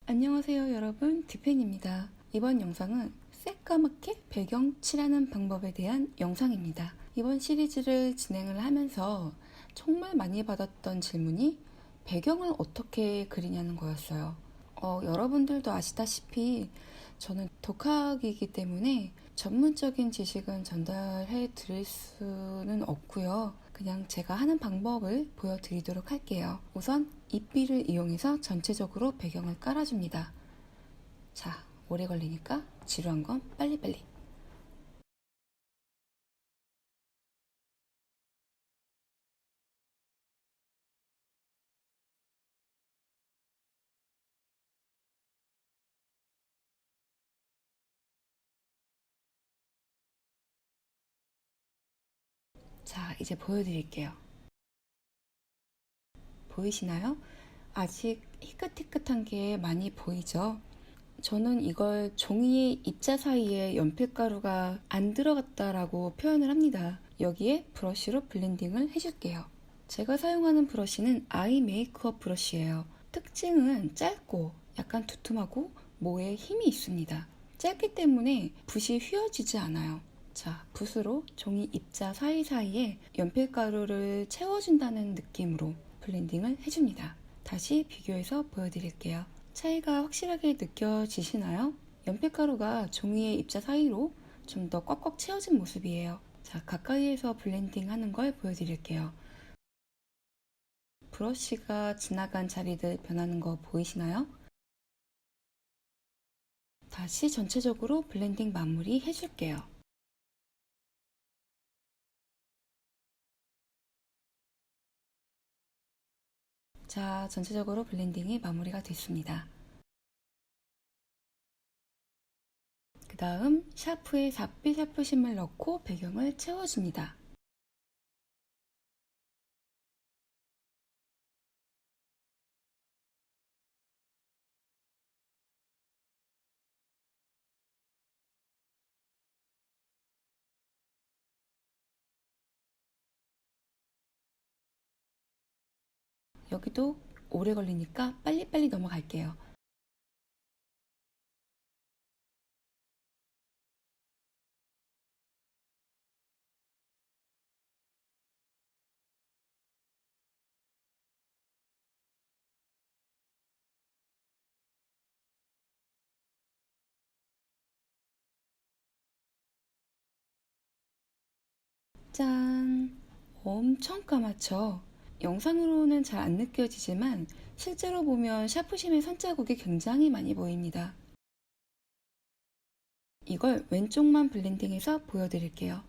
안녕하세요 여러분, 디펜입니다. 이번 영상은 새까맣게 배경 칠하는 방법에 대한 영상입니다. 이번 시리즈를 진행을 하면서 정말 많이 받았던 질문이 배경을 어떻게 그리냐는 거였어요. 여러분들도 아시다시피 저는 독학이기 때문에 전문적인 지식은 전달해 드릴 수는 없고요. 그냥 제가 하는 방법을 보여드리도록 할게요. 우선 입비를 이용해서 전체적으로 배경을 깔아줍니다. 자, 오래 걸리니까 지루한 건 빨리빨리. 자, 이제 보여드릴게요. 보이시나요? 아직 희끗희끗한 게 많이 보이죠? 저는 이걸 종이의 입자 사이에 연필가루가 안 들어갔다라고 표현을 합니다. 여기에 브러쉬로 블렌딩을 해줄게요. 제가 사용하는 브러쉬는 아이 메이크업 브러쉬예요. 특징은 짧고 약간 두툼하고 모에 힘이 있습니다. 짧기 때문에 붓이 휘어지지 않아요. 자, 붓으로 종이 입자 사이사이에 연필가루를 채워준다는 느낌으로 블렌딩을 해줍니다. 다시 비교해서 보여드릴게요. 차이가 확실하게 느껴지시나요? 연필가루가 종이의 입자 사이로 좀 더 꽉꽉 채워진 모습이에요. 자, 가까이에서 블렌딩 하는 걸 보여드릴게요. 브러쉬가 지나간 자리들 변하는 거 보이시나요? 다시 전체적으로 블렌딩 마무리 해줄게요. 자, 전체적으로 블렌딩이 마무리가 됐습니다. 그 다음 샤프에 4B 살포심을 넣고 배경을 채워줍니다. 여기도 오래 걸리니까 빨리빨리 넘어갈게요. 짠! 엄청 까맣죠? 영상으로는 잘 안 느껴지지만 실제로 보면 샤프심의 선자국이 굉장히 많이 보입니다. 이걸 왼쪽만 블렌딩해서 보여드릴게요.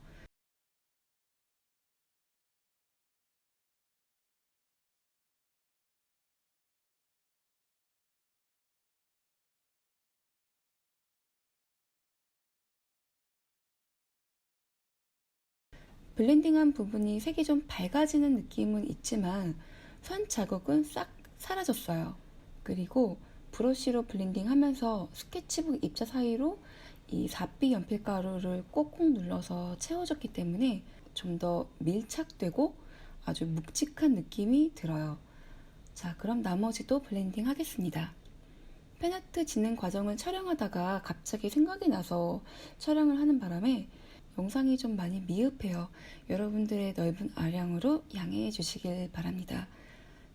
블렌딩한 부분이 색이 좀 밝아지는 느낌은 있지만 선 자국은 싹 사라졌어요. 그리고 브러쉬로 블렌딩 하면서 스케치북 입자 사이로 이 4B 연필가루를 꼭꼭 눌러서 채워졌기 때문에 좀 더 밀착되고 아주 묵직한 느낌이 들어요. 자, 그럼 나머지도 블렌딩 하겠습니다. 팬아트 진행 과정을 촬영하다가 갑자기 생각이 나서 촬영을 하는 바람에 영상이 좀 많이 미흡해요. 여러분들의 넓은 아량으로 양해해 주시길 바랍니다.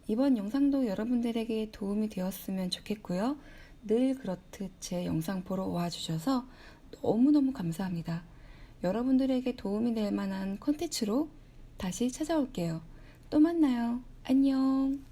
이번 영상도 여러분들에게 도움이 되었으면 좋겠고요. 늘 그렇듯 제 영상 보러 와주셔서 너무너무 감사합니다. 여러분들에게 도움이 될 만한 콘텐츠로 다시 찾아올게요. 또 만나요. 안녕.